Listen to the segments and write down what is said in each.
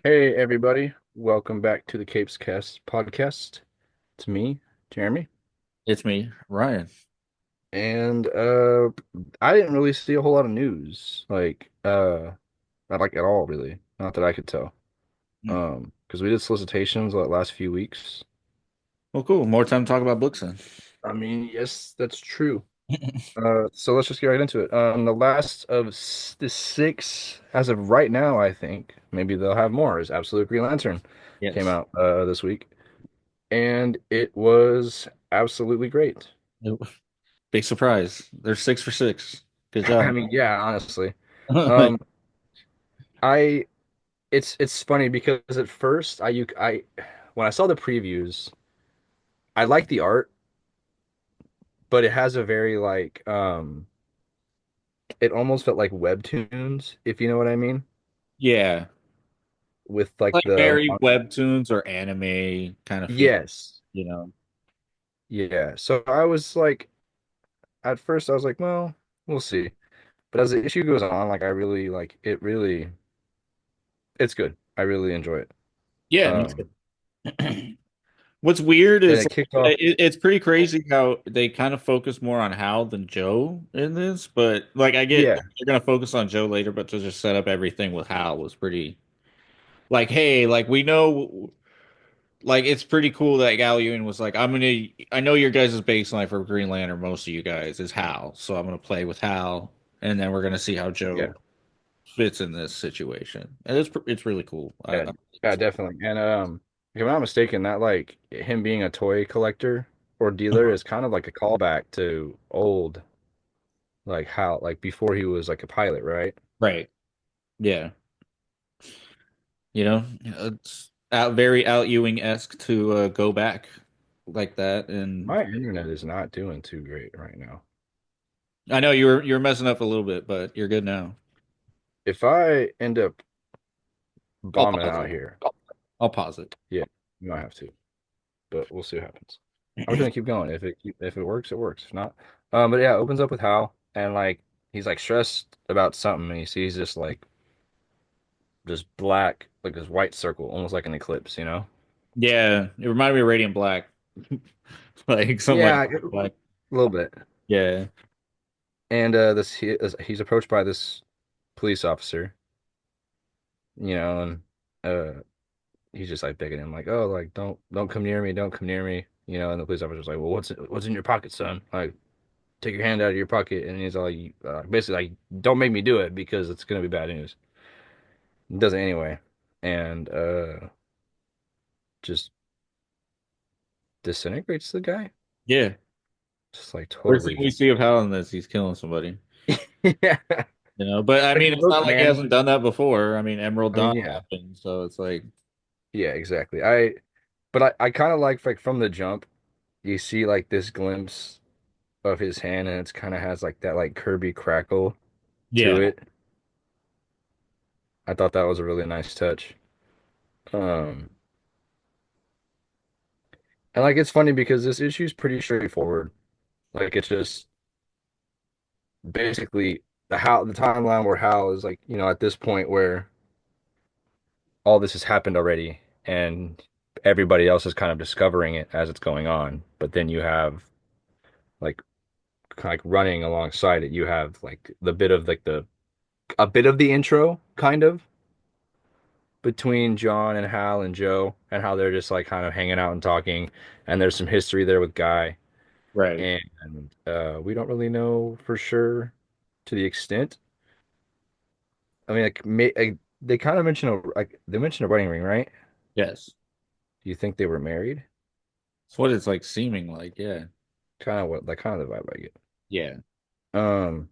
Hey everybody, welcome back to the Capes Cast podcast. It's me, Jeremy, It's me, Ryan. and I didn't really see a whole lot of news, not like at all really, not that I could tell. Hmm. Because we did solicitations the last few weeks. Well, cool. More time to talk about books then. I mean, yes, that's true. So let's just get right into it. The last of the six, as of right now, I think maybe they'll have more. Is Absolute Green Lantern came Yes. out this week, and it was absolutely great. Nope. Big surprise. There's 6 for 6. Good I job. mean, yeah, honestly. Like, Um, I it's funny because at first I when I saw the previews, I like the art, but it has a very it almost felt like webtoons, if you know what I mean, yeah. with like Like the very webtoons or anime kind of feel, yes. you know. Yeah. So I was like at first I was like, well, we'll see. But as the issue goes on, like I really like it really it's good. I really enjoy it. Yeah, me Um too. What's weird and is it kicked off it's pretty crazy how they kind of focus more on Hal than Joe in this, but like I get yeah, they're gonna focus on Joe later, but to just set up everything with Hal was pretty like, hey, like we know. Like it's pretty cool that Gal Ewing was like, I know your guys' baseline for Green Lantern, most of you guys is Hal, so I'm gonna play with Hal, and then we're gonna see how yeah. Joe fits in this situation, and it's really cool. Yeah, yeah, definitely. And if I'm not mistaken, that like him being a toy collector or dealer is kind of like a callback to old, like how like before he was like a pilot, right? Right? Yeah, it's very out Ewing esque to go back like that, and My internet is not doing too great right now. I know you're messing up a little bit, but you're good now. If I end up I'll bombing pause out it. here, I'll pause it. yeah, you might have to, but we'll see what happens. I'm just gonna keep going. If it works, it works. If not, but yeah, it opens up with Hal and like he's like stressed about something and he sees this like this black like this white circle, almost like an eclipse, you know? Yeah, it reminded me of Radiant Black, like something like Yeah, like a little bit. yeah. And he's approached by this police officer, you know, and he's just like begging him, like, "Oh, like don't come near me, don't come near me," you know. And the police officer's like, "Well, what's in your pocket, son? Like, take your hand out of your pocket." And he's all basically like, "Don't make me do it because it's gonna be bad news." He does it anyway, and just disintegrates the guy, Yeah. just like First thing totally we just see of Hal in this, he's killing somebody. yeah. But I Like, mean, it's look, not like he man. hasn't done that before. I mean, Emerald I mean, Dawn yeah, happened, so it's like, yeah, exactly. But I kind of like from the jump. You see like this glimpse of his hand and it's kind of has like that like Kirby crackle to yeah, it. I thought that was a really nice touch. Um, and like it's funny because this issue is pretty straightforward. Like it's just basically the timeline where Hal is like, you know, at this point where all this has happened already and everybody else is kind of discovering it as it's going on. But then you have like kind of like running alongside it, you have like the bit of like the a bit of the intro kind of between John and Hal and Joe and how they're just like kind of hanging out and talking. And there's some history there with Guy. right. And we don't really know for sure to the extent. I mean, they kind of mention they mentioned a wedding ring, right? Yes. Do you think they were married? It's what it's like seeming like, yeah. Kind of what like kind of the vibe I get. Yeah. Um,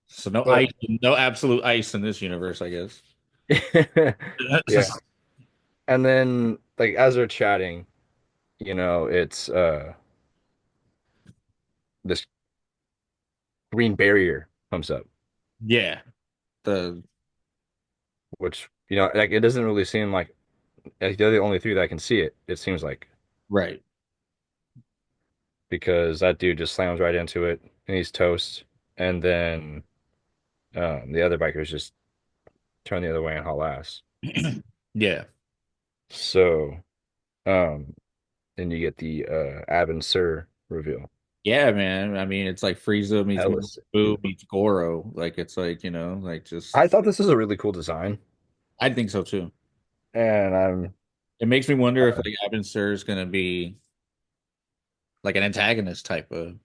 So no but ice, no absolute ice in this universe, I guess. yeah. And then like as they're chatting, you know, it's this green barrier comes up, Yeah. The which you know, like it doesn't really seem like they're the only three that can see it. It seems like right. because that dude just slams right into it and he's toast, and then the other bikers just turn the other way and haul ass. Yeah. So, um, then you get the Abin Sur reveal. Yeah, man. I mean, it's like Frieza meets That was Boo beautiful. meets Goro. Like it's like, like I just thought this was a really cool design, I think so too. and I'm It makes me wonder if like Abin Sur is gonna be like an antagonist type of.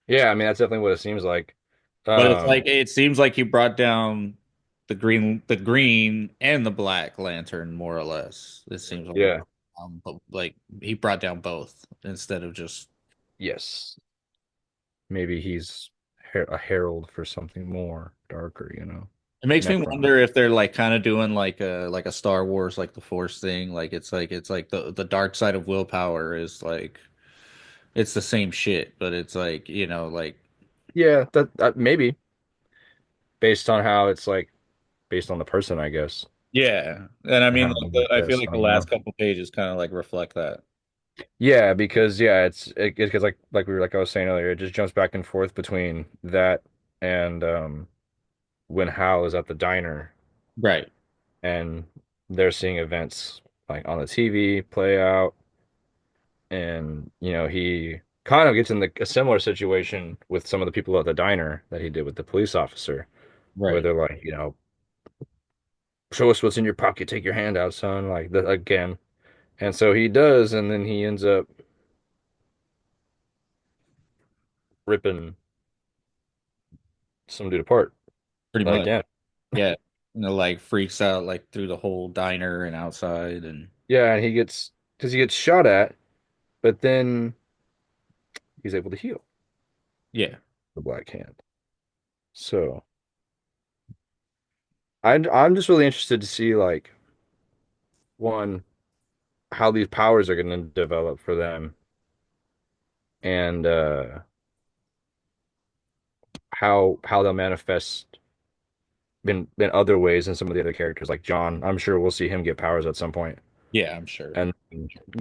yeah, I mean that's definitely what it seems like. But it's like Um, it seems like he brought down the green and the Black Lantern more or less. It seems like, yeah, but like he brought down both instead of just. yes, maybe he's a herald for something more darker, It makes me Necron. wonder if they're like kind of doing like a Star Wars like the Force thing. Like it's like the dark side of willpower is like it's the same shit, but it's like like Yeah, that maybe based on how it's like based on the person, I guess, yeah. And I and mean, how like they I feel best. like I the don't know. last couple pages kind of like reflect that. Yeah, because yeah, it's because like I was saying earlier, it just jumps back and forth between that and when Hal is at the diner Right. and they're seeing events like on the TV play out, and he kind of gets in a similar situation with some of the people at the diner that he did with the police officer, where Right. they're like, show us what's in your pocket, take your hand out, son, like the, again. And so he does, and then he ends up ripping some dude apart Pretty much. again. Yeah. Like freaks out like through the whole diner and outside and Yeah, and because he gets shot at, but then he's able to heal yeah. the Black Hand. So I'm just really interested to see like one how these powers are going to develop for them, and how they'll manifest in other ways in some of the other characters like John. I'm sure we'll see him get powers at some point. Yeah, I'm sure. And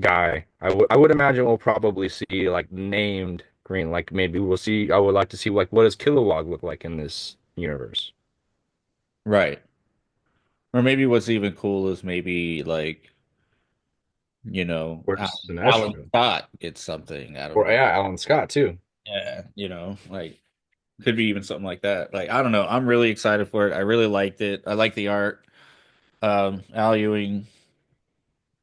Guy, I would imagine we'll probably see like named green, like maybe we'll see. I would like to see like what does Kilowog look like in this universe? Right. Or maybe what's even cool is maybe like, Or Alan Sinestro, Scott gets something out of or it. yeah, Alan Scott too. Yeah, like could be even something like that. Like I don't know. I'm really excited for it. I really liked it. I like the art. Al Ewing,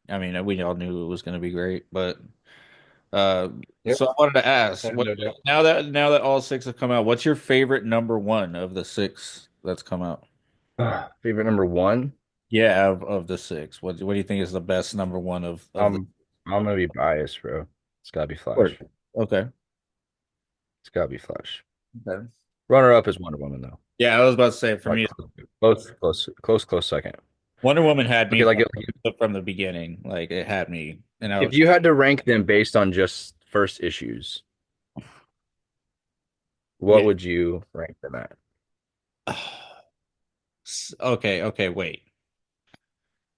I mean, we all knew it was going to be great, but uh Yep, so I wanted to ask, I have what no doubt. now that all six have come out, what's your favorite number one of the six that's come out? Favorite number one. Yeah, of the six. What do you think is the best number one of the I'm gonna be biased, bro. It's gotta be Word. Flash. Okay. It's gotta be Flash. Okay. Runner up is Wonder Woman though. Yeah, I was about to say for Like me, close second. Wonder Woman had me Okay, like from the beginning. Like it had me, and I if was you had to rank them based on just first issues, what yeah. would you rank them at? Okay, okay, wait.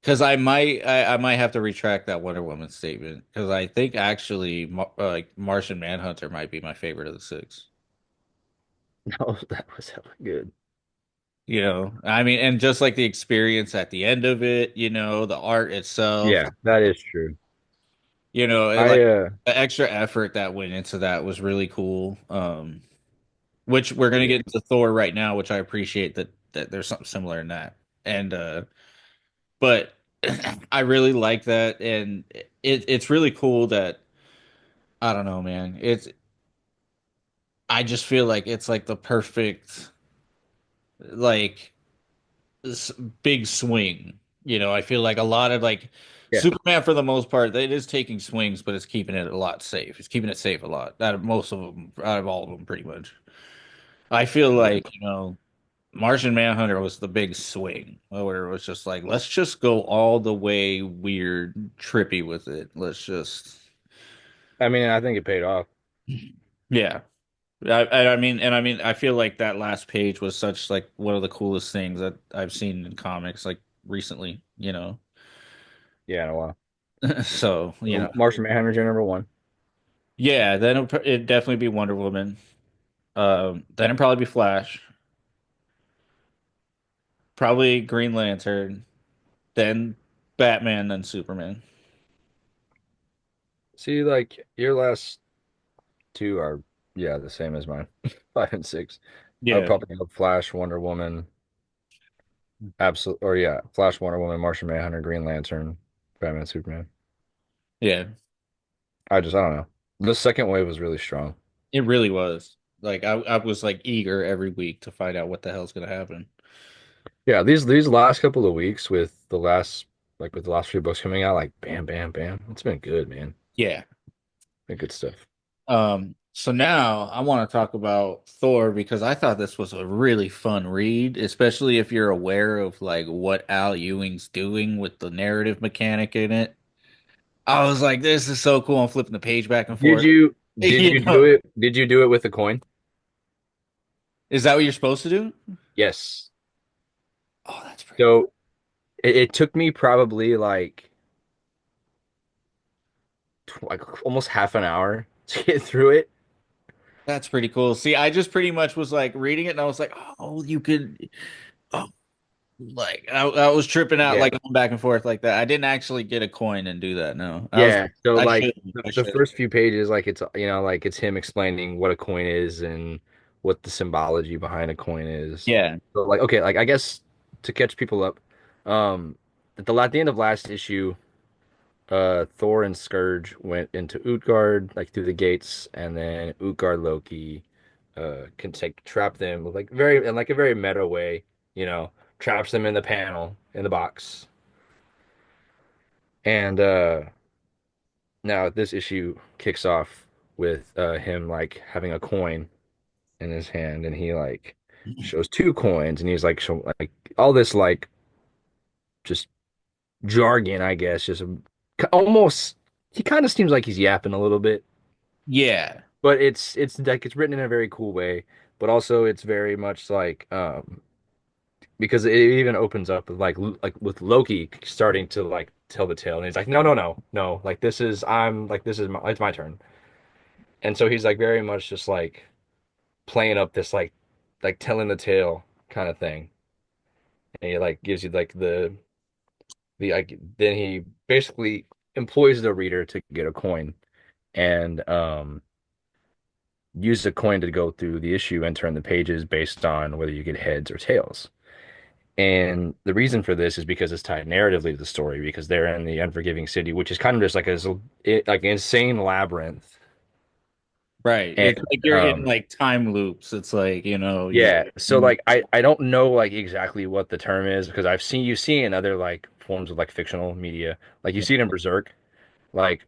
Because I might have to retract that Wonder Woman statement because I think actually like Martian Manhunter might be my favorite of the six. No, that was hella good. I mean, and just like the experience at the end of it, the art itself, Yeah, that is true. like I the extra effort that went into that was really cool. Which we're gonna yeah. get into Thor right now, which I appreciate that there's something similar in that. And but I really like that, and it's really cool that I don't know, man. I just feel like it's like the perfect like s- big swing. I feel like a lot of like Yeah. Superman for the most part, it is taking swings, but it's keeping it a lot safe. It's keeping it safe a lot out of most of them, out of all of them, pretty much. I feel Yeah. like Martian Manhunter was the big swing, where it was just like, let's just go all the way weird, trippy with it. Let's just, I mean, I think it paid off. yeah. I mean, I feel like that last page was such like one of the coolest things that I've seen in comics like recently. Yeah, in a while. So, So Martian Manhunter's your number one. yeah, then it'd definitely be Wonder Woman. Then it'd probably be Flash, probably Green Lantern, then Batman than Superman. See, like your last two are yeah the same as mine, 5 and 6. I would Yeah, probably go Flash, Wonder Woman, absolute or yeah, Flash, Wonder Woman, Martian Manhunter, Green Lantern, Batman, Superman. yeah, I don't know. The second wave was really strong. it really was. Like I was like eager every week to find out what the hell's gonna happen. Yeah, these last couple of weeks with the last like with the last few books coming out, like bam, bam, bam. It's been good, man. Yeah. Been good stuff. So now I want to talk about Thor because I thought this was a really fun read, especially if you're aware of like what Al Ewing's doing with the narrative mechanic in it. I was like, this is so cool. I'm flipping the page back and Did forth. you did You you do know, it? Did you do it with a coin? is that what you're supposed to do? Yes. Oh, that's pretty cool. So it took me probably like almost half an hour to get through it. That's pretty cool. See, I just pretty much was like reading it and I was like, oh, you could, oh, like I was tripping out, Yeah. like going back and forth like that. I didn't actually get a coin and do that. No, I was, Yeah. So I like should, I the should. first few pages, like it's like it's him explaining what a coin is and what the symbology behind a coin is. Yeah. So like okay, like I guess to catch people up, at the end of last issue, Thor and Scourge went into Utgard, like through the gates, and then Utgard-Loki can take trap them with like very in like a very meta way, you know, traps them in the panel in the box. And now this issue kicks off with him like having a coin in his hand, and he like shows two coins, and he's like show like all this like just jargon, I guess, just almost he kind of seems like he's yapping a little bit. Yeah. But it's like it's written in a very cool way, but also it's very much like because it even opens up with like with Loki starting to like tell the tale, and he's like, no, no, no, no, like this is I'm like this is my it's my turn, and so he's like very much just like playing up this like telling the tale kind of thing, and he like gives you like the like then he basically employs the reader to get a coin and use a coin to go through the issue and turn the pages based on whether you get heads or tails. And the reason for this is because it's tied narratively to the story because they're in the Unforgiving City, which is kind of just like like an insane labyrinth. Right. And It's like you're in like time loops. It's like, you yeah, so like I don't know like exactly what the term is because I've seen you see in other like forms of like fictional media, like you see it in Berserk, like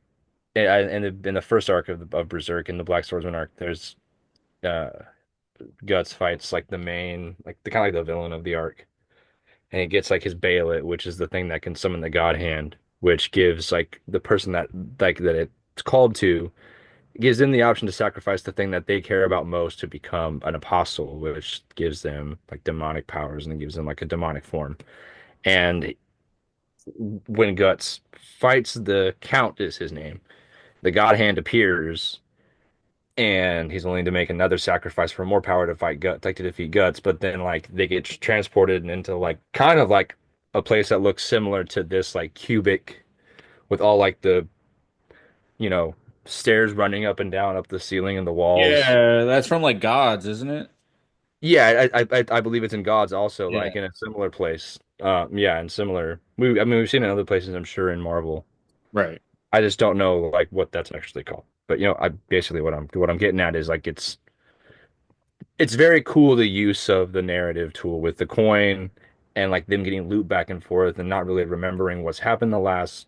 in the first arc of Berserk in the Black Swordsman arc, there's uh Guts fights like the main like the kind of like the villain of the arc. And he gets like his Bailet, which is the thing that can summon the God Hand, which gives like the person that like that it's called to gives them the option to sacrifice the thing that they care about most to become an apostle, which gives them like demonic powers and gives them like a demonic form. And when Guts fights the Count is his name, the God Hand appears and he's willing to make another sacrifice for more power to fight Guts, like to defeat Guts. But then like they get transported into like kind of like a place that looks similar to this like cubic with all like the you know stairs running up and down up the ceiling and the walls. Yeah, that's from like Gods, isn't it? Yeah, I believe it's in Gods also Yeah. like in a similar place. Yeah, and similar. I mean we've seen it in other places I'm sure in Marvel. Right. I just don't know like what that's actually called. But I basically what I'm getting at is like it's very cool the use of the narrative tool with the coin and like them getting loot back and forth and not really remembering what's happened the last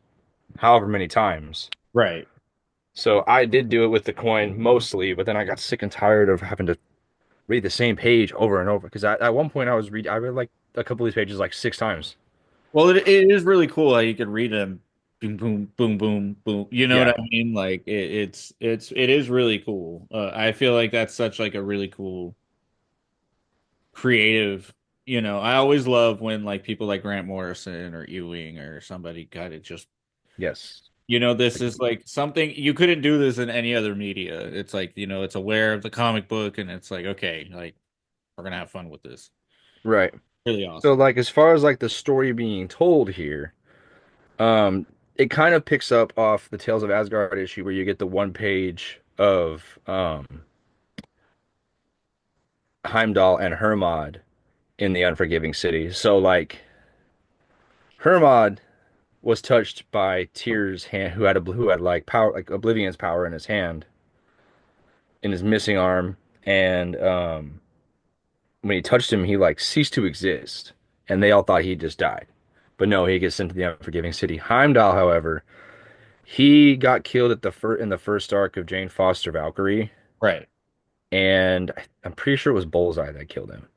however many times. Right. So I did do it with the coin mostly, but then I got sick and tired of having to read the same page over and over because at one point I read like a couple of these pages like 6 times. Well, it is really cool how you could read them boom, boom, boom, boom, boom. You know what Yeah. I mean? Like it is really cool. I feel like that's such like a really cool creative, I always love when like people like Grant Morrison or Ewing or somebody kind of just, Yes. this is like something you couldn't do this in any other media. It's like, it's aware of the comic book and it's like, okay, like we're gonna have fun with this. Right. Really So awesome. like as far as like the story being told here, Um, it kind of picks up off the Tales of Asgard issue where you get the one page of Heimdall and Hermod in the Unforgiving City. So like Hermod was touched by Tyr's hand, who had like power, like Oblivion's power in his hand, in his missing arm, and when he touched him, he like ceased to exist, and they all thought he just died. But no, he gets sent to the Unforgiving City. Heimdall, however, he got killed at the in the first arc of Jane Foster Valkyrie, Right. and I'm pretty sure it was Bullseye that killed him.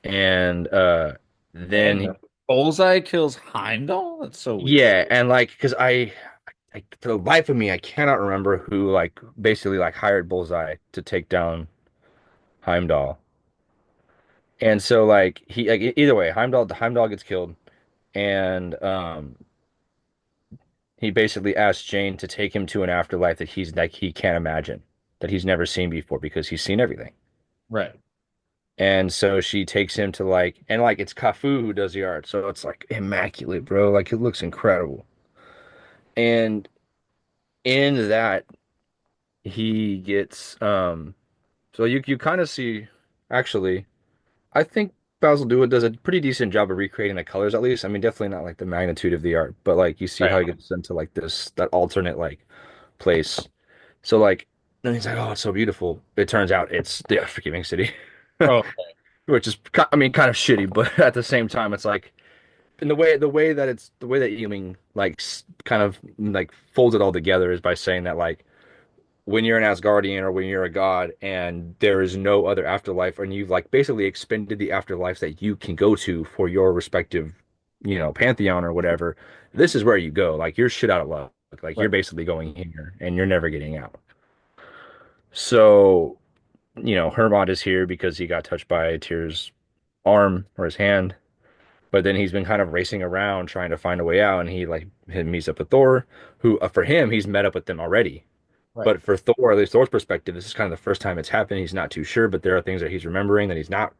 And then And he, Bullseye kills Heimdall? That's so weird. yeah, and like because for the life of me, I cannot remember who like basically like hired Bullseye to take down Heimdall. And so like he like either way, Heimdall gets killed, and he basically asks Jane to take him to an afterlife that he's like he can't imagine, that he's never seen before because he's seen everything. Right. And so she takes him to like and like it's Cafu who does the art, so it's like immaculate, bro. Like it looks incredible. And in that he gets so you kind of see actually I think Basil Dewitt does a pretty decent job of recreating the colors at least. I mean, definitely not like the magnitude of the art, but like you see how Right. he gets into like this that alternate like place. So like then he's like, "Oh, it's so beautiful." It turns out it's the Forgiving City, Oh, which is I mean kind of shitty, but at the same time it's like in the way that Ewing like kind of like folds it all together is by saying that like when you're an Asgardian or when you're a god and there is no other afterlife and you've like basically expended the afterlife that you can go to for your respective, pantheon or whatever, this is where you go. Like you're shit out of luck. Like you're right. basically going here and you're never getting out. So, Hermod is here because he got touched by Tyr's arm or his hand, but then he's been kind of racing around trying to find a way out and he meets up with Thor, who for him he's met up with them already. Right. But for Thor, at least Thor's perspective, this is kind of the first time it's happened. He's not too sure, but there are things that he's remembering that he's not,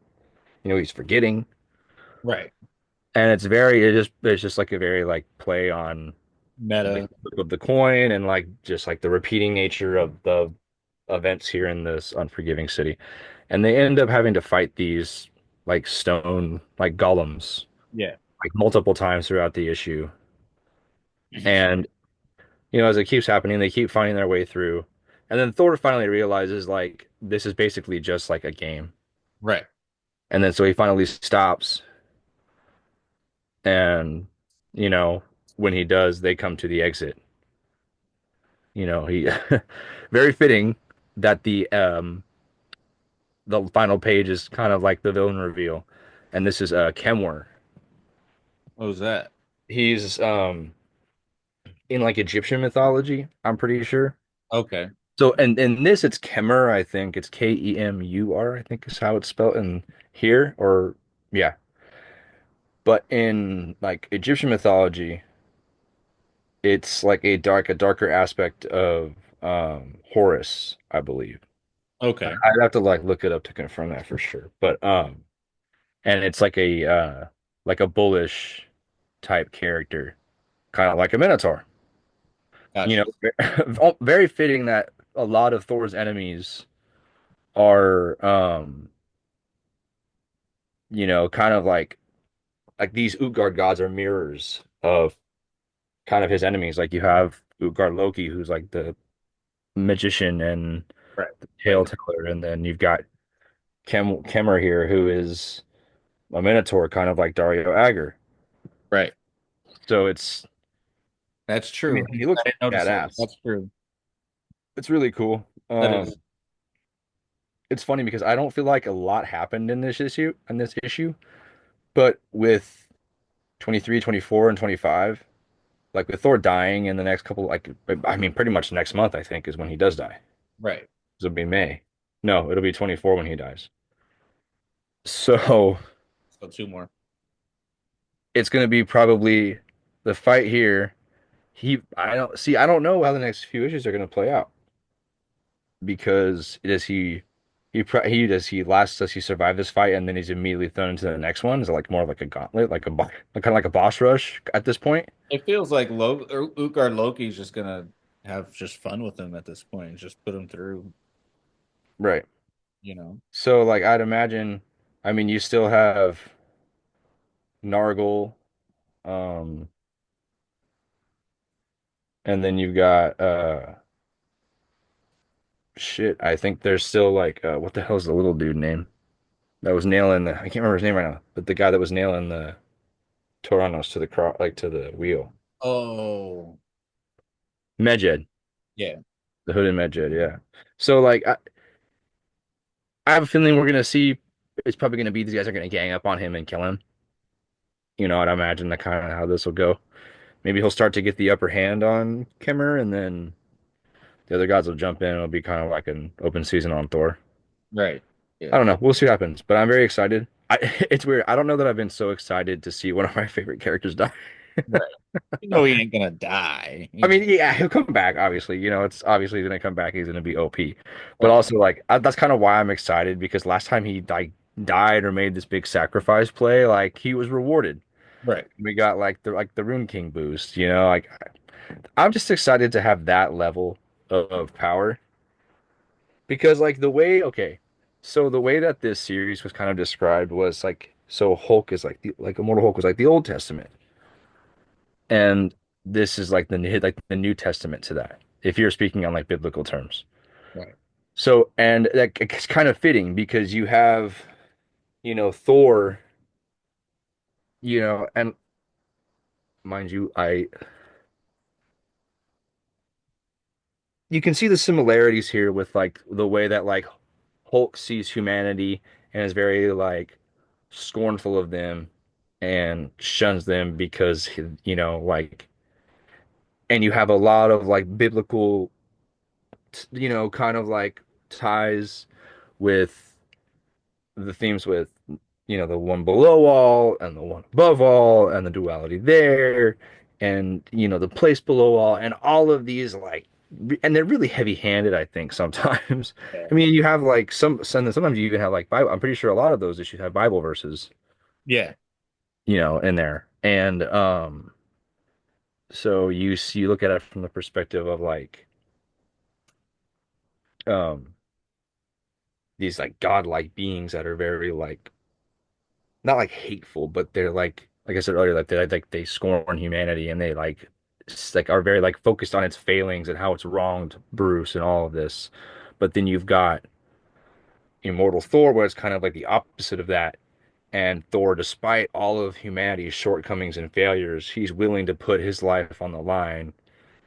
he's forgetting. Right. And it's just like a very like play on the Meta. flip of the coin and like just like the repeating nature of the events here in this unforgiving city. And they end up having to fight these like stone like golems Yeah. like multiple times throughout the issue. And as it keeps happening, they keep finding their way through. And then Thor finally realizes like this is basically just like a game. Right. And then so he finally stops and you know, when he does, they come to the exit. He very fitting that the final page is kind of like the villain reveal. And this is Kemwer. What was that? He's in like Egyptian mythology, I'm pretty sure. Okay. So and in this it's Kemur, I think it's Kemur, I think is how it's spelled in here or yeah. But in like Egyptian mythology, it's like a darker aspect of Horus, I believe. Okay. I'd have to like look it up to confirm that for sure. But and it's like a bullish type character, kind of like a Minotaur. You Gotcha. know, very fitting that a lot of Thor's enemies are kind of like these Utgard gods are mirrors of kind of his enemies. Like you have Utgard-Loki, who's like the magician and Right. the Right. tale teller, and then you've got Kemmer here, who is a Minotaur, kind of like Dario Agger. Right. So it's, That's I mean, true. he looks I didn't notice that. badass. That's true. It's really cool. That is. It's funny because I don't feel like a lot happened in this issue, but with 23, 24, and 25, like with Thor dying in the next couple, like I mean, pretty much next month, I think, is when he does die. Right. It'll be May. No, it'll be 24 when he dies. So So two more. it's gonna be probably the fight here. I don't know how the next few issues are gonna play out because does he does he survive this fight and then he's immediately thrown into the next one? Is it like more like a gauntlet, like kind of like a boss rush at this point? It feels like Utgard-Loki is just gonna have just fun with him at this point and just put him through, Right. you know. So like I'd imagine, I mean, you still have Nargle, um, and then you've got shit. I think there's still like what the hell's the little dude name that was nailing the I can't remember his name right now, but the guy that was nailing the Toranos to the like to the wheel. Oh, Medjed, yeah, the hooded Medjed, yeah. So like I have a feeling we're gonna see it's probably gonna be these guys are gonna gang up on him and kill him. You know, I'd imagine that kind of how this will go. Maybe he'll start to get the upper hand on Kimmer, and then the other guys will jump in. It'll be kind of like an open season on Thor. right. I Yeah, don't know. We'll see what happens, but I'm very excited. It's weird. I don't know that I've been so excited to see one of my favorite characters die. right. You know he ain't gonna die. I He mean, just yeah, he'll come back, obviously. You know, it's obviously going to come back. He's going to be OP. But right, also, like, that's kind of why I'm excited because last time he died or made this big sacrifice play, like, he was rewarded. right, We got like the Rune King boost, you know? Like, I'm just excited to have that level of power because, like, okay, so the way that this series was kind of described was like, so Hulk is like Immortal Hulk was like the Old Testament, and this is like the New Testament to that. If you're speaking on like biblical terms. right. So, and that it's kind of fitting because you have, Thor, and mind you, you can see the similarities here with like the way that like Hulk sees humanity and is very like scornful of them and shuns them because, like, and you have a lot of like biblical, kind of like ties with the themes with the one below all and the one above all and the duality there and the place below all and all of these like and they're really heavy-handed I think sometimes. Yeah, I mean you have like sometimes you even have like Bible. I'm pretty sure a lot of those issues have Bible verses yeah, in there and so you look at it from the perspective of like um these like godlike beings that are very like not like hateful, but they're like I said earlier, they scorn humanity and they like are very like focused on its failings and how it's wronged Bruce and all of this. But then you've got Immortal Thor, where it's kind of like the opposite of that. And Thor, despite all of humanity's shortcomings and failures, he's willing to put his life on the line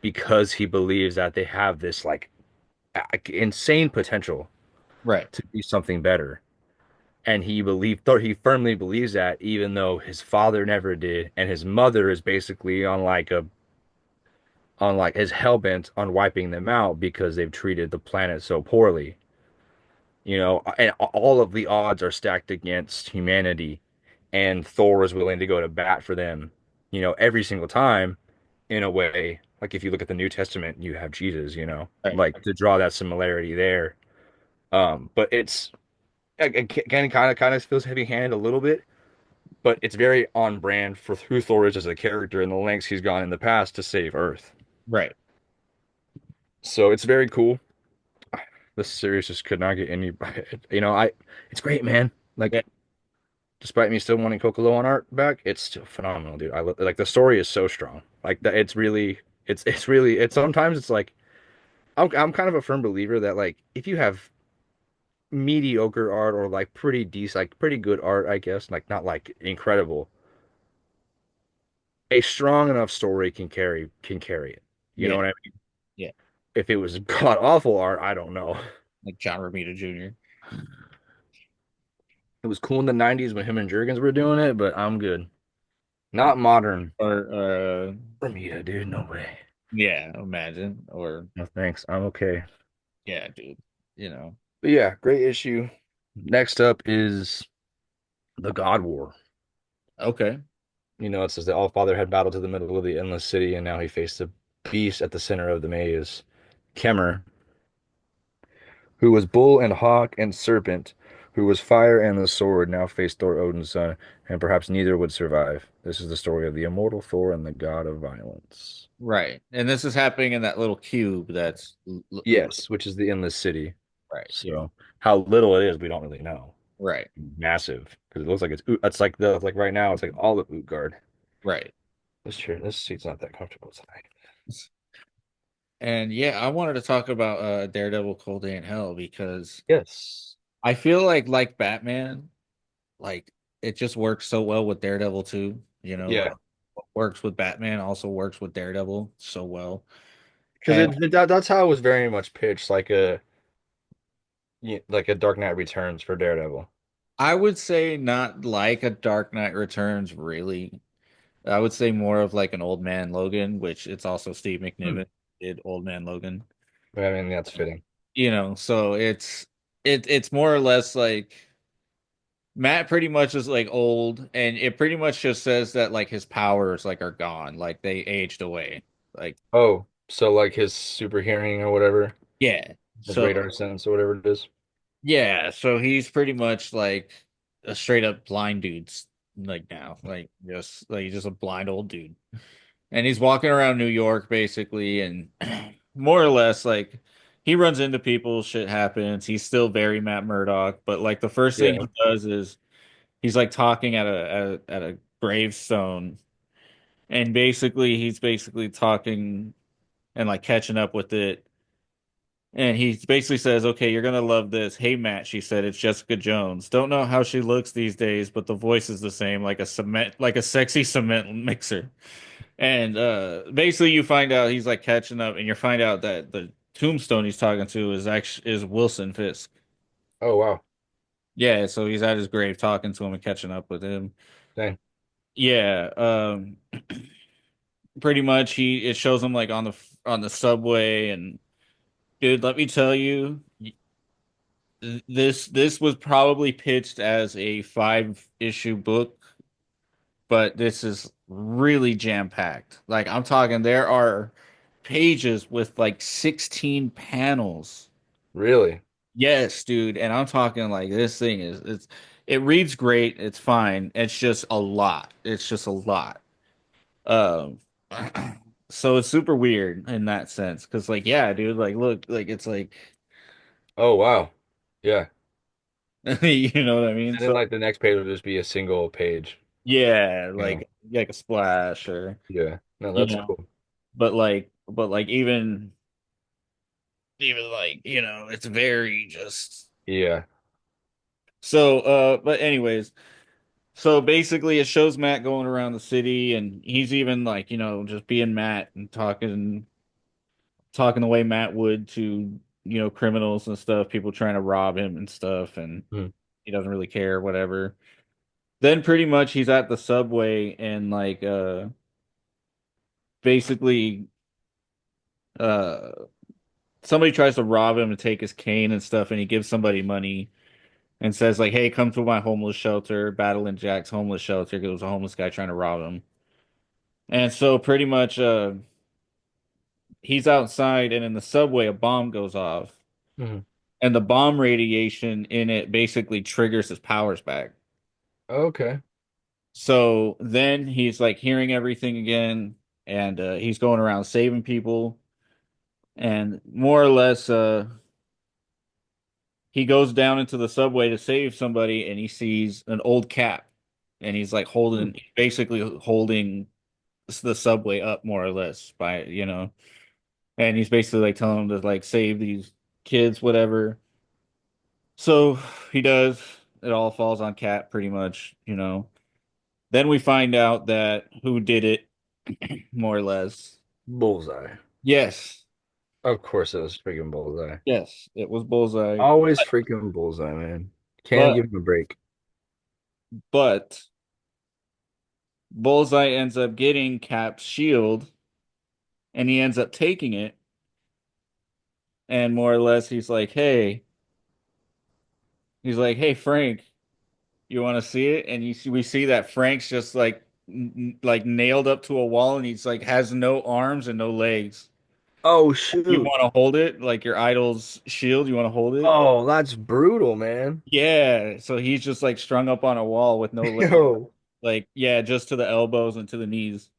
because he believes that they have this like insane potential right, to be something better. And he firmly believes that even though his father never did and his mother is basically on like his hell bent on wiping them out because they've treated the planet so poorly, and all of the odds are stacked against humanity, and Thor is willing to go to bat for them, every single time. In a way, like if you look at the New Testament, you have Jesus, right, like to draw that similarity there. But it's again kind of feels heavy-handed a little bit, but it's very on brand for who Thor is as a character and the lengths he's gone in the past to save Earth. right. So it's very cool. This series just could not get any, it's great, man. Yeah, Like, despite me still wanting Kokolo on art back, it's still phenomenal, dude. Like the story is so strong. Like that, it's really, it's sometimes it's like, I'm kind of a firm believer that like if you have mediocre art or like pretty decent, like pretty good art, I guess, like not like incredible, a strong enough story can carry it. You know yeah, what I mean? yeah. If it was god awful art, I don't know. Like John Romita Jr. It was cool in the 90s when him and Jurgens were doing it, but I'm good. Not modern. Or Bermuda, dude, no way. yeah, imagine. Or No thanks. I'm okay. yeah, dude. You know. But yeah, great issue. Next up is the God War. Okay. It says the All-Father had battled to the middle of the endless city, and now he faced the beast at the center of the maze. Kemmer, who was bull and hawk and serpent, who was fire and the sword, now face Thor, Odin's son, and perhaps neither would survive. This is the story of the immortal Thor and the god of violence. Right. And this is happening in that little cube that's Yes, which is the endless city. right. So how little it is, we don't really know. Right. Massive, because it looks like it's like the like right now, it's like all of Utgard. Right. This seat's not that comfortable tonight. And yeah, I wanted to talk about Daredevil Cold Day in Hell because Yes. I feel like Batman, like it just works so well with Daredevil too. You know, like Yeah, what works with Batman also works with Daredevil so well. because And that's how it was very much pitched, like a Dark Knight Returns for Daredevil. I would say not like a Dark Knight Returns, really. I would say more of like an Old Man Logan, which it's also Steve Hmm. McNiven did Old Man Logan. I mean, that's fitting. You know, so it's more or less like Matt pretty much is like old, and it pretty much just says that like his powers like are gone, like they aged away. Like, Oh, so like his super hearing or whatever, yeah. his So radar sense or whatever it is. yeah, so he's pretty much like a straight up blind dude like now. Like he's just a blind old dude. And he's walking around New York basically, and more or less like he runs into people, shit happens. He's still very Matt Murdock, but like the first thing Yeah. he does is he's like talking at a gravestone, and basically he's basically talking and like catching up with it. And he basically says, "Okay, you're gonna love this. Hey Matt," she said, "it's Jessica Jones. Don't know how she looks these days, but the voice is the same, like a sexy cement mixer." And basically you find out he's like catching up, and you find out that the tombstone he's talking to is Wilson Fisk. Oh wow. Yeah, so he's at his grave talking to him and catching up with him. Dang. Yeah, pretty much it shows him like on the subway, and dude, let me tell you, this was probably pitched as a 5 issue book, but this is really jam-packed. Like I'm talking there are pages with like 16 panels. Really? Yes, dude, and I'm talking like this thing it reads great, it's fine. It's just a lot. It's just a lot. Um so it's super weird in that sense because like yeah, dude, like look, like it's like Oh wow. Yeah. you know what I mean? And then So like the next page will just be a single page. yeah, You know. like a splash or Yeah. No, you that's know, cool. but like even like, it's very just Yeah. so but anyways, so basically it shows Matt going around the city, and he's even like, just being Matt and talking the way Matt would to, criminals and stuff, people trying to rob him and stuff, and Hmm. he doesn't really care, whatever. Then pretty much he's at the subway, and like basically uh somebody tries to rob him and take his cane and stuff, and he gives somebody money and says like, "Hey, come to my homeless shelter, battle in Jack's homeless shelter." 'Cause it was a homeless guy trying to rob him. And so pretty much he's outside, and in the subway a bomb goes off, Hmm. and the bomb radiation in it basically triggers his powers back. Okay. So then he's like hearing everything again, and he's going around saving people, and more or less he goes down into the subway to save somebody, and he sees an old cap, and he's like Hmm. basically holding the subway up more or less by, and he's basically like telling him to like save these kids, whatever. So he does. It all falls on Cap pretty much. Then we find out that who did it, more or less. Bullseye. Yes, Of course it was freaking Bullseye. yes, it was Bullseye. Always freaking Bullseye, man. Can't But give him a break. but Bullseye ends up getting Cap's shield, and he ends up taking it, and more or less he's like, "Hey Frank, you want to see it?" And we see that Frank's just like like nailed up to a wall, and he's like has no arms and no legs. Oh You shoot. want to hold it, like your idol's shield, you want to hold it. Oh, that's brutal, man. Yeah, so he's just like strung up on a wall with no leg, Yo, like yeah, just to the elbows and to the knees.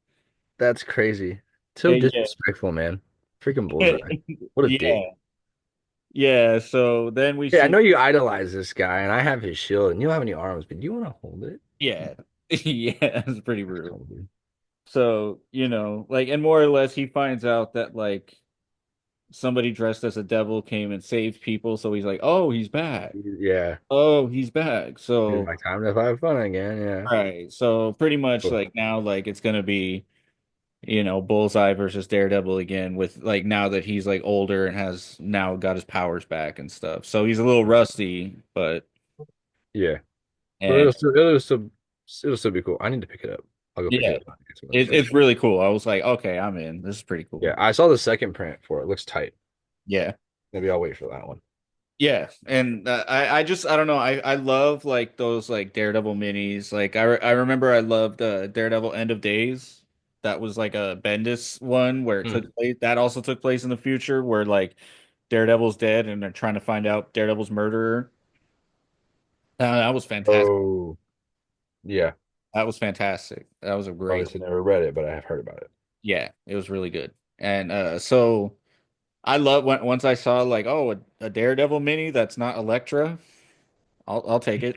that's crazy. So Yeah, disrespectful, man. Freaking bullseye. What a dick. yeah, yeah. So then we Yeah, I see, know you idolize this guy, and I have his shield, and you don't have any arms, but you want to hold it? yeah, yeah, it's pretty That's rude. cool, dude. So, like, and more or less, he finds out that like somebody dressed as a devil came and saved people. So he's like, oh, he's back. Yeah. Oh, he's back. It's So, my time to have fun again. Yeah. right. So pretty much Cool. like now, like it's gonna be, Bullseye versus Daredevil again with like now that he's like older and has now got his powers back and stuff. So he's a little rusty, but Yeah. But and it'll still be cool. I need to pick it up. I'll go pick it yeah, up next month for it's sure. really cool. I was like, okay, I'm in. This is pretty Yeah, cool. I saw the second print for it. It looks tight. Yeah. Maybe I'll wait for that one. Yeah, and I don't know, I love like those like Daredevil minis. Like I remember I loved Daredevil End of Days. That was like a Bendis one where it Hmm. took place. That also took place in the future where like Daredevil's dead and they're trying to find out Daredevil's murderer. That was fantastic. Oh, yeah. That was fantastic. That was a great. Obviously never read it, but I have heard about it. Yeah, it was really good. And so I love when once I saw like oh a Daredevil mini that's not Elektra. I'll take it.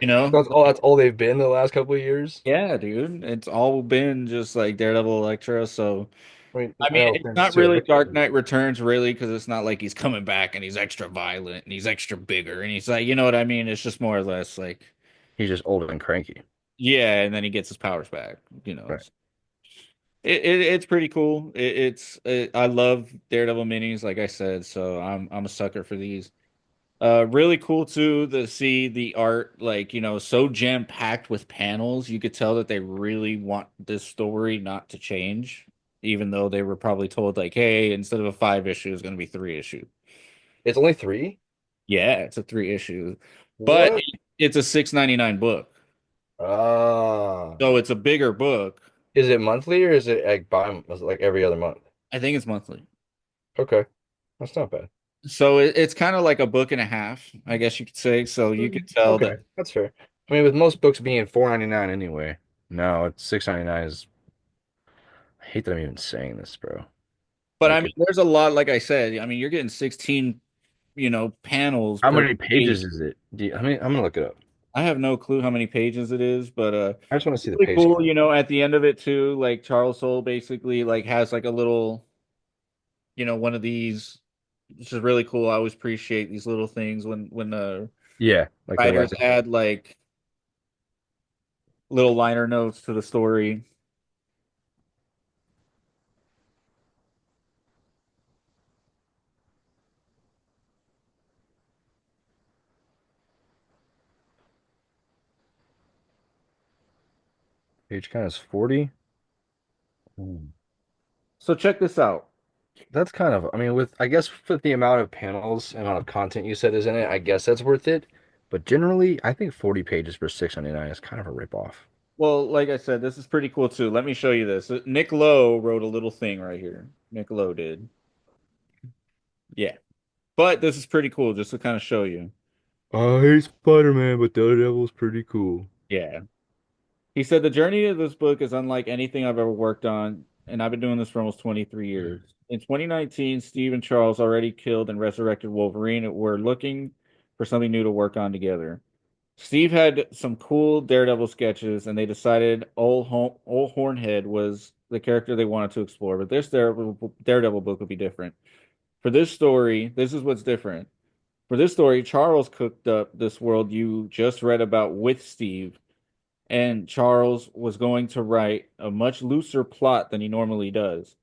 You know. That's all they've been the last couple of years. Yeah, dude. It's all been just like Daredevil Electro. So, I mean, I mean, no it's offense not to really Dark Electro. Knight Returns, really, because it's not like he's coming back and he's extra violent and he's extra bigger and he's like, you know what I mean? It's just more or less like, He's just old and cranky. yeah, and then he gets his powers back. You know, Right. it's pretty cool. I love Daredevil minis, like I said. So I'm a sucker for these. Really cool too to see the art, like, so jam-packed with panels. You could tell that they really want this story not to change, even though they were probably told, like, hey, instead of a 5 issue, it's going to be 3 issue. It's only three? Yeah, it's a 3 issue, but What? it's a 6.99 book. Ah. So it's a bigger book. Is it monthly or is it is it like every other month? I think it's monthly. Okay. That's not bad. So it's kind of like a book and a half, I guess you could say. So you could tell that, Okay, that's fair. I mean, with most books being 4.99 anyway. No, it's 6.99 is I hate that I'm even saying this, bro. but I Like mean, there's a lot, like I said, I mean, you're getting 16 panels how per many page. pages is it? I mean, I'm gonna look it up. I have no clue how many pages it is, but I just want to see the really page cool, count. at the end of it too, like Charles Soule basically like has like a little, one of these, which is really cool. I always appreciate these little things when Yeah, like the writers like add like little liner notes to the story. page count is 40. Hmm. So check this out. That's kind of, I mean, with I guess with the amount of panels, amount of content you said is in it, I guess that's worth it. But generally, I think 40 pages for 6.99 is kind of a ripoff. Well, like I said, this is pretty cool too. Let me show you this. Nick Lowe wrote a little thing right here. Nick Lowe did. Yeah. But this is pretty cool just to kind of show you. I hate Spider-Man, but Daredevil's pretty cool. Yeah. He said the journey of this book is unlike anything I've ever worked on, and I've been doing this for almost 23 years. In 2019, Steve and Charles already killed and resurrected Wolverine, and were looking for something new to work on together. Steve had some cool Daredevil sketches, and they decided Old Hornhead was the character they wanted to explore. But this Daredevil book would be different. For this story, this is what's different. For this story, Charles cooked up this world you just read about with Steve, and Charles was going to write a much looser plot than he normally does.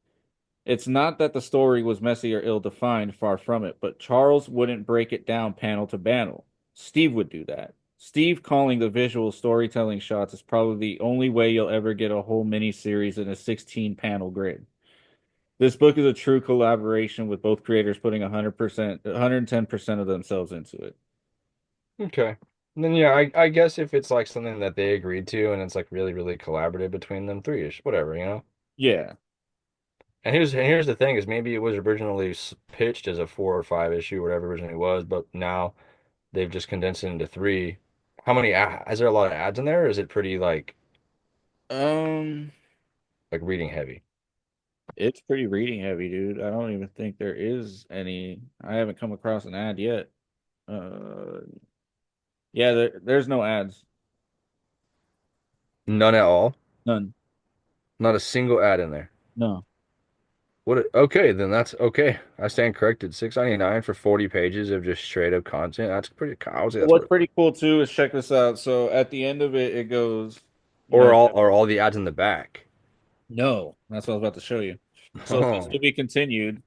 It's not that the story was messy or ill-defined, far from it, but Charles wouldn't break it down panel to panel. Steve would do that. Steve calling the visual storytelling shots is probably the only way you'll ever get a whole mini-series in a 16 panel grid. This book is a true collaboration with both creators putting 100%, 110% of themselves into it. Okay. And then yeah, I guess if it's like something that they agreed to and it's like really, really collaborative between them, three-ish, whatever, you know? Yeah. And here's the thing is maybe it was originally pitched as a 4 or 5 issue, whatever originally was, but now they've just condensed it into three. How many? Is there a lot of ads in there, or is it pretty Um, like reading heavy? it's pretty reading heavy, dude. I don't even think there is any. I haven't come across an ad yet. Uh, yeah, there's no ads. None at all. None. Not a single ad in there. No. Okay, then that's okay. I stand corrected. 6.99 for 40 pages of just straight up content. That's pretty. I would say that's What's worth it. pretty cool too is check this out. So at the end of it, it goes, you Or know, all the ads in the back. no, that's what I was about to show you. So it says Oh, to be continued.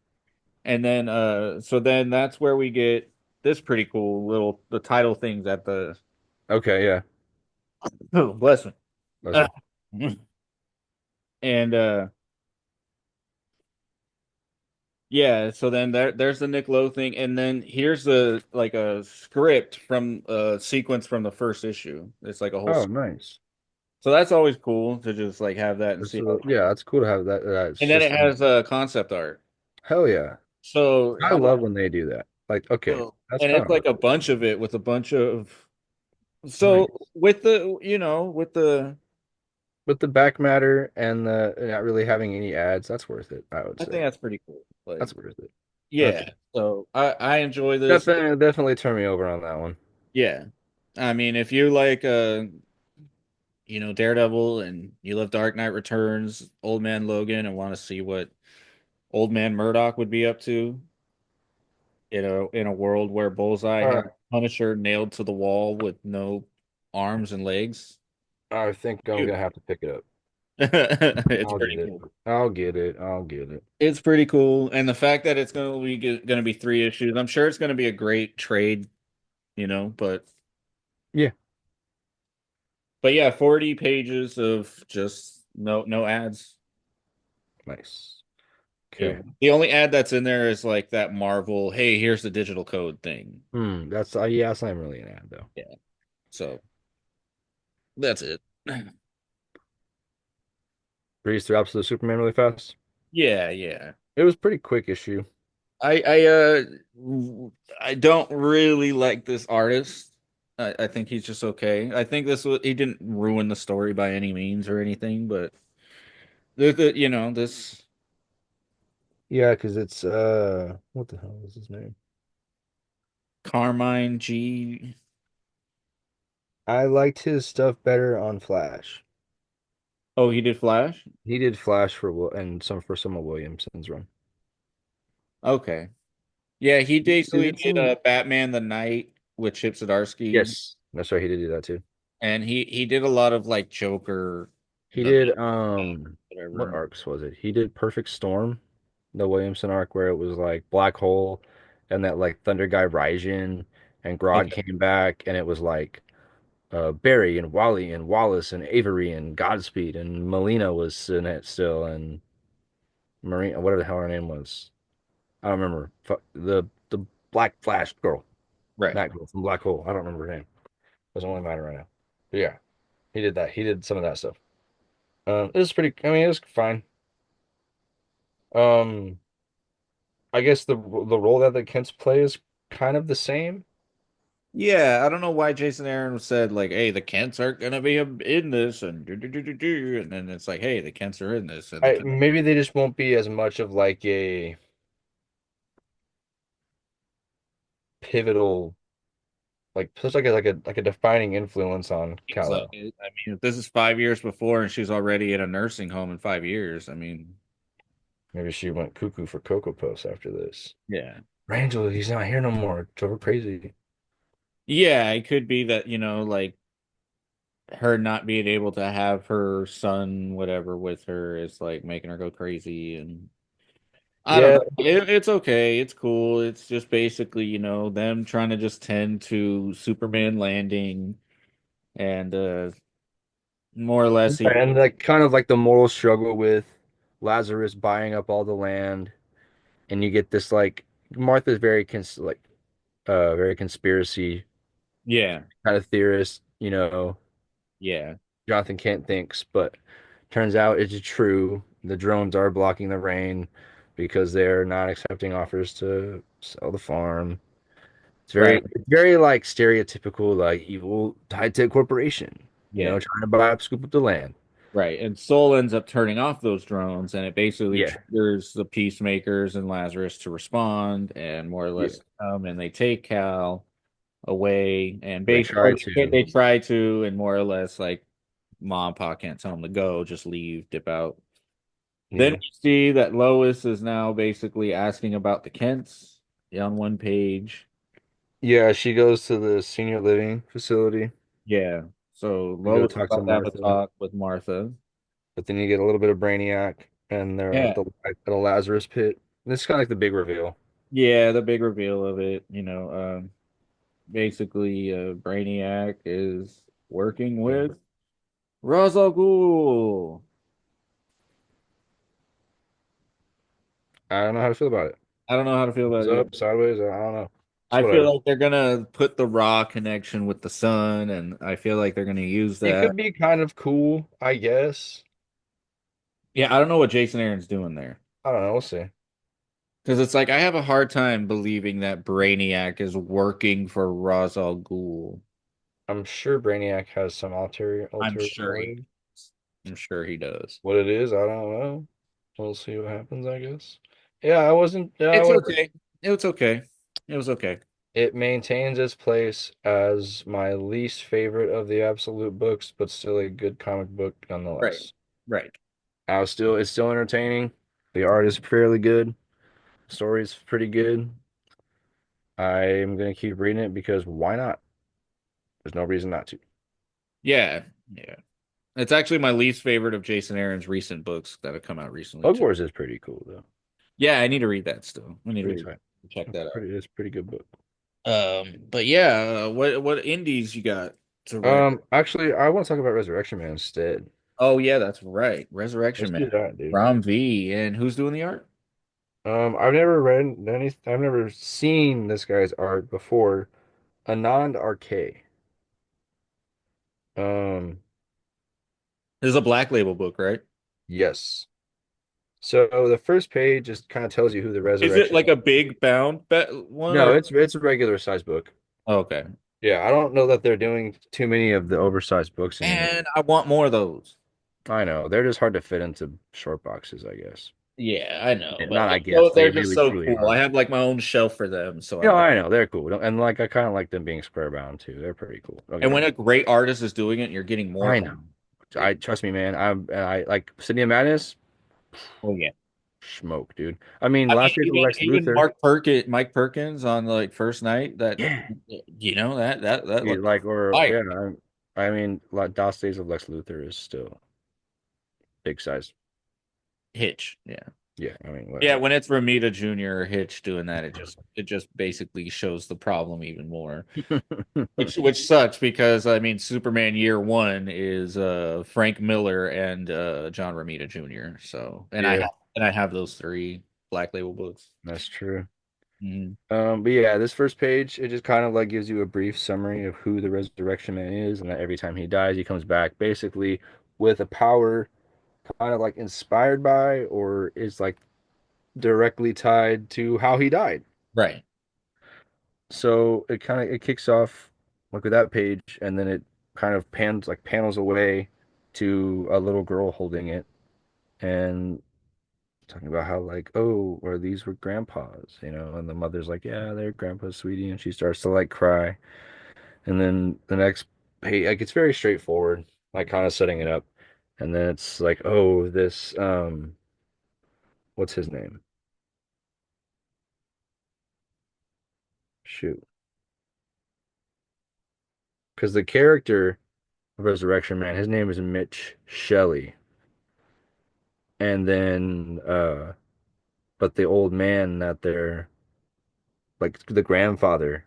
And then so then that's where we get this pretty cool little the title things at the okay, yeah. oh, bless me. That's Uh, it. and yeah, so then there's the Nick Lowe thing, and then here's the like a script from a sequence from the first issue. It's like a whole Oh, nice. so that's always cool to just like have that and see how Yeah, that's cool to have that. That's and then it just has concept art. hell yeah. So I love when they do that. Like, okay, that's and kind it's of like art. a bunch of it with a bunch of so Nice. with the with the With the back matter and the not really having any ads, that's worth it, I would I think say. that's pretty cool. Like That's worth it. Okay. yeah, so I enjoy this. Definitely turn me over on that one. Yeah, I mean if you like Daredevil and you love Dark Knight Returns, Old Man Logan, and want to see what Old Man Murdock would be up to in a world where Bullseye All has right. Punisher nailed to the wall with no arms and legs. I think I'm You. gonna have to pick it up. It's I'll get pretty it. cool. I'll get it. I'll get it. It's pretty cool, and the fact that it's going to be 3 issues, I'm sure it's going to be a great trade, but Yeah. yeah, 40 pages of just no ads. Nice. Yeah. Okay. The only ad that's in there is like that Marvel, hey, here's the digital code thing. That's yeah, that's not really an ad though. Yeah. So that's it. Breeze through Absolute Superman really fast. Yeah, yeah. It was pretty quick issue. I I uh I don't really like this artist. I think he's just okay. I think he didn't ruin the story by any means or anything, but this Yeah, because it's what the hell is his name? Carmine G. I liked his stuff better on Flash. Oh, he did Flash? He did Flash for and some of Williamson's run. Okay. Yeah, he basically did Some Batman the Knight with Chip Zdarsky, Yes, that's right. He did do that too. and he did a lot of like Joker, He the did what whatever. arcs was it? He did Perfect Storm, the Williamson arc where it was like Black Hole and that like Thunder Guy Raijin and Grodd Okay, came back and it was like Barry and Wally and Wallace and Avery and Godspeed and Melina was in it still and Marine whatever the hell her name was. I don't remember. The Black Flash girl, right. that girl from Black Hole. I don't remember her name. Doesn't really matter right now. But yeah, he did that. He did some of that stuff. It was pretty. I mean, it was fine. Um, I guess the role that the Kents play is kind of the same. Yeah, I don't know why Jason Aaron said like, "Hey, the Kents aren't gonna be in this," and and then it's like, "Hey, the Kents are in this," and the I Kents. maybe they just won't be as much of like a pivotal, like such like a defining influence on Seems like Kal-El. it. I mean, if this is 5 years before and she's already in a nursing home in 5 years, I mean, Maybe she went cuckoo for Cocoa Puffs after this. yeah, Rangel, he's not here no more. Drove her crazy. yeah, it could be that like her not being able to have her son, whatever, with her is like making her go crazy, and I don't Yeah, know. It's okay. It's cool. It's just basically, them trying to just tend to Superman landing and more or less he and like kind of like the moral struggle with Lazarus buying up all the land, and you get this like Martha's very conspiracy yeah, kind of theorist, you know, yeah. Jonathan Kent thinks, but Turns out it's true. The drones are blocking the rain because they're not accepting offers to sell the farm. Right. It's very like stereotypical, like evil high-tech corporation, Yeah. trying to buy up, scoop up the land. Right. And Soul ends up turning off those drones, and it basically Yeah, triggers the Peacemakers and Lazarus to respond and more or yeah. less come and they take Cal away and They basically try to. they try to and more or less like mom and pop can't tell them to go, just leave, dip out. Then Yeah, we see that Lois is now basically asking about the Kents on one page. yeah. She goes to the senior living facility Yeah. So to go Lois is talk to about to have a Martha, talk with Martha. but then you get a little bit of Brainiac, and they're Yeah. at the Lazarus pit. This is kind of like the big reveal. Yeah, the big reveal of it, basically Brainiac is working Yeah. with Ra's al Ghul. I don't know how to feel about it. I don't know how to feel about It's it either. up, sideways. I don't know. It's I feel whatever. like they're gonna put the Raw connection with the sun, and I feel like they're gonna use It that. could be kind of cool, I guess. Yeah, I don't know what Jason Aaron's doing there. I don't know. We'll see. Because it's like I have a hard time believing that Brainiac is working for Ra's al Ghul. I'm sure Brainiac has some I'm ulterior sure he motive. does. I'm sure he does. What it is, I don't know. We'll see what happens, I guess. Yeah, I wasn't. Yeah, It's whatever. okay. It was okay. It was okay. It maintains its place as my least favorite of the Absolute books, but still a good comic book Right. nonetheless. Right. It's still entertaining. The art is fairly good. Story is pretty good. I'm gonna keep reading it because why not? There's no reason not to. Yeah. Yeah. It's actually my least favorite of Jason Aaron's recent books that have come out recently Bug too. Wars is pretty cool though. Yeah, I need to read that still. I need to Pretty read tight. check that out. It's a pretty good book. But yeah, what indies you got to rec? Actually, I want to talk about Resurrection Man instead. Oh yeah, that's right. Let's Resurrection do Man. that, dude. Rom V. And who's doing the art? I've never read any. I've never seen this guy's art before. Anand RK. Um, This is a Black Label book, right? yes. So the first page just kind of tells you who the Is it Resurrection like a Man is. big bound bet one No, or it's a regular size book. okay? Yeah, I don't know that they're doing too many of the oversized books anymore. And I want more of those. I know they're just hard to fit into short boxes, I guess. Yeah, I know, Yeah, but not I guess they're they just really so truly cool. I are. have like my own shelf for them, so I Yeah, like. I know they're cool, and like I kind of like them being square bound too. They're pretty cool. Don't get And me when wrong. a great artist is doing it, you're getting more. I know. I trust me, man. I like City of Madness. Oh yeah. Smoke, dude. I mean, I mean, Last Days of Lex even Luthor. Mike Perkins on like first night that Yeah. that Yeah, looked like or fire. yeah. I mean, like Last Days of Lex Luthor is still big size. Hitch, yeah, Yeah, I mean, yeah. whatever. When it's Ramita Jr. or Hitch doing that, it just basically shows the problem even more. Which sucks because I mean Superman Year One is Frank Miller and John Romita Jr. So Yeah, and I have those three Black Label books. that's true. Mhm. But yeah, this first page, it just kind of like gives you a brief summary of who the Resurrection Man is, and that every time he dies, he comes back basically with a power kind of like inspired by or is like directly tied to how he died. Right, So it kicks off like with that page, and then it kind of panels away to a little girl holding it and talking about how like, oh, or these were grandpa's, and the mother's like, yeah, they're grandpa's, sweetie, and she starts to like cry. And then the next page, like it's very straightforward, like kind of setting it up. And then it's like, oh, this what's his name? Shoot. Because the character of Resurrection Man, his name is Mitch Shelley. And then but the old man that they're like the grandfather,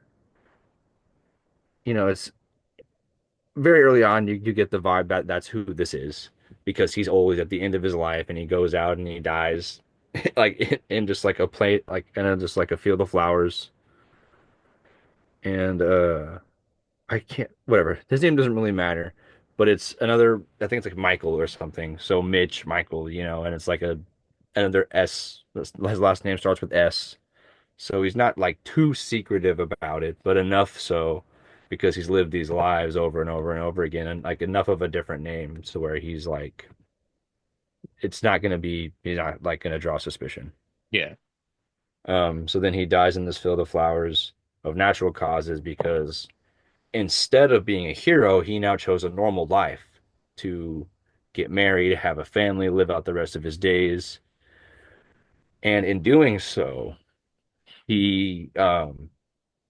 it's very early on you get the vibe that that's who this is because he's always at the end of his life and he goes out and he dies like in just like a plate like in just like a field of flowers and I can't whatever his name doesn't really matter but it's another. I think it's like Michael or something. So Mitch, Michael, and it's like another S. His last name starts with S. So he's not like too secretive about it, but enough so because he's lived these lives over and over and over again, and like enough of a different name to where he's not like gonna draw suspicion. Yeah. So then he dies in this field of flowers of natural causes because instead of being a hero, he now chose a normal life to get married, have a family, live out the rest of his days. And in doing so, he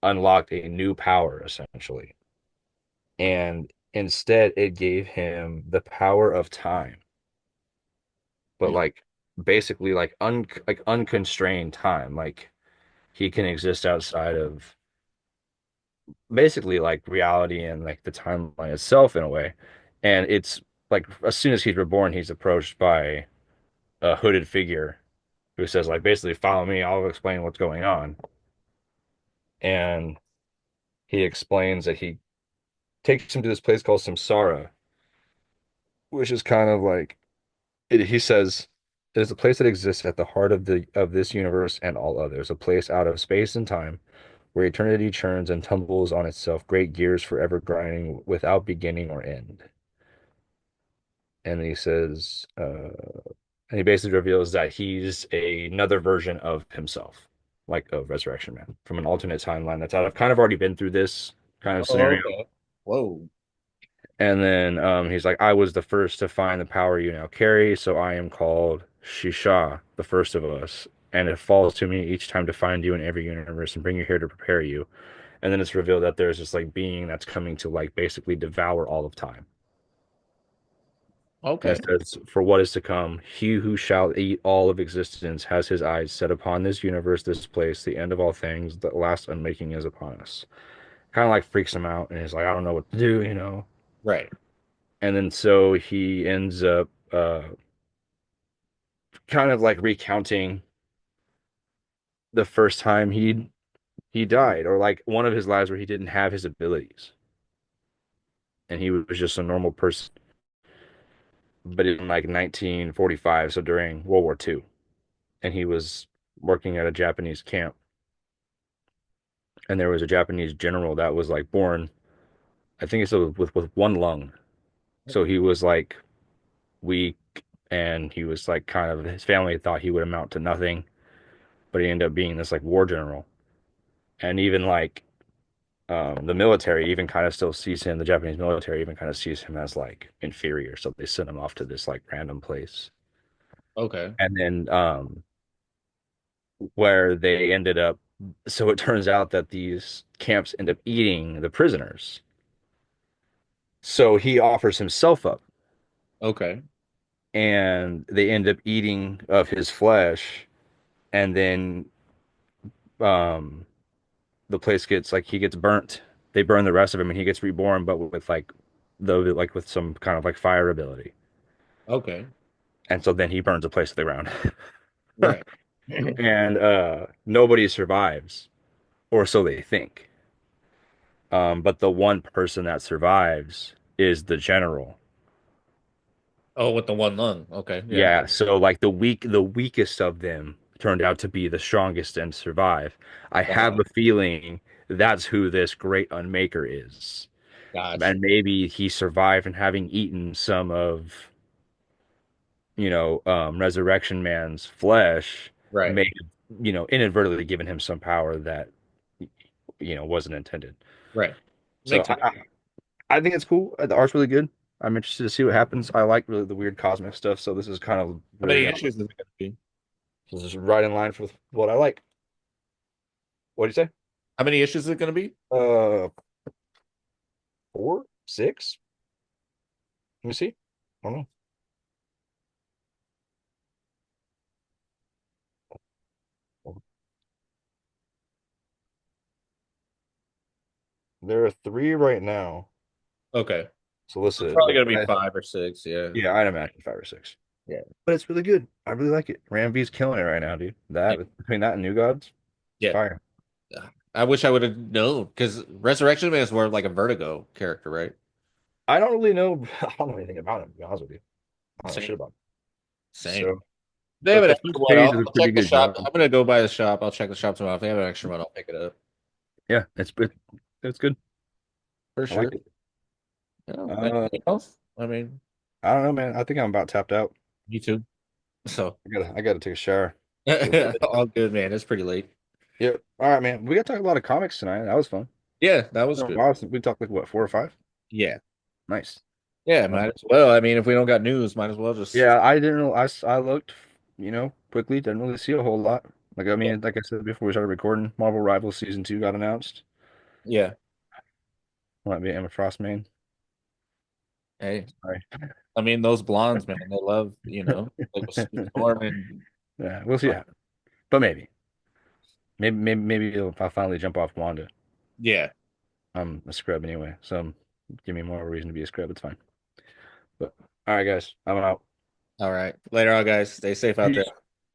unlocked a new power essentially. And instead, it gave him the power of time, but Hmm. like basically like unconstrained time. Like he can exist outside of basically like reality and like the timeline itself in a way. And it's like as soon as he's reborn, he's approached by a hooded figure who says like basically follow me, I'll explain what's going on. And he explains that he takes him to this place called Samsara, which is kind of like he says it is a place that exists at the heart of this universe and all others, a place out of space and time where eternity churns and tumbles on itself, great gears forever grinding without beginning or end. And he says, and he basically reveals that he's another version of himself, like a Resurrection Man from an alternate timeline that's out. I've kind of already been through this kind of Oh, scenario. okay. Whoa. And then he's like, I was the first to find the power you now carry, so I am called Shisha, the first of us. And it falls to me each time to find you in every universe and bring you here to prepare you. And then it's revealed that there's this like being that's coming to like basically devour all of time. And Okay. it says, for what is to come, he who shall eat all of existence has his eyes set upon this universe, this place, the end of all things, the last unmaking is upon us. Kind of like freaks him out, and he's like, I don't know what to do. Right. And then so he ends up kind of like recounting the first time he died, or like one of his lives where he didn't have his abilities, and he was just a normal person, but in like 1945, so during World War II, and he was working at a Japanese camp and there was a Japanese general that was like born, I think it's with one lung. So he was like weak and he was like kind of his family thought he would amount to nothing, but he ended up being this like war general. And even like the military even kind of still sees him, the Japanese military even kind of sees him as like inferior. So they sent him off to this like random place. Okay. And then where they ended up, so it turns out that these camps end up eating the prisoners. So he offers himself up Okay. and they end up eating of his flesh and then um the place gets like he gets burnt. They burn the rest of him and he gets reborn but with like like with some kind of like fire ability. Okay. And so then he burns the place to the ground. Right. And nobody survives or so they think. But the one person that survives is the general. Oh, with the one lung. Okay. Yeah. Yeah, so like the weakest of them turned out to be the strongest and survive. I have Uh, a feeling that's who this great unmaker is. Gotcha. And maybe he survived and having eaten some of, Resurrection Man's flesh Right. may have, inadvertently given him some power that, wasn't intended. Right. So Makes sense. I think it's cool. The art's really good. I'm interested to see what happens. I like really the weird cosmic stuff, so this is kind of How many very issues is it going to be? this is right in line with what I like. What do you say? How many issues is it going to be? 4, 6? Let me see. I don't know. There are 3 right now. Okay. So it's Solicited, probably but going to be 5 or 6. Yeah. yeah, I'd imagine 5 or 6. Yeah. But it's really good. I really like it. Ram V's killing it right now, dude. Yeah. That between that and New Gods, Yeah. fire. I wish I would have known because Resurrection Man is more like a Vertigo character, right? I don't really know. I don't know anything about him, to be honest with you. I don't know shit Same, about him. same. So, They have but an the extra first one. page is a I'll pretty check the good shop. job. I'm gonna go by the shop. I'll check the shop tomorrow. If they have an extra one, I'll pick it up Yeah, it's good. for I like sure. it. Yeah, Uh, anything else? I mean, I don't know, man. I think I'm about tapped out. me too. So I gotta take a shower. Feel good. all good, man. It's pretty late. Yep. All right, man. We got to talk a lot of comics tonight. That was fun. Yeah, that was Been a good. while since we talked like what, four or five? Yeah, Nice. yeah. Uh, Might as well. I mean, if we don't got news, might as well just. yeah, I didn't know. I looked, quickly. Didn't really see a whole lot. Like I Yeah. mean, like I said before we started recording, Marvel Rivals season 2 got announced. Yeah. Might be Emma Frost main. Hey, Sorry. I mean, those blondes, man. They love, like with Storm and Yeah, we'll see. But maybe I'll finally jump off Wanda. yeah. I'm a scrub anyway, so give me more reason to be a scrub. It's fine. But all right, guys, I'm out. All right. Later on, guys. Stay safe out there. Peace.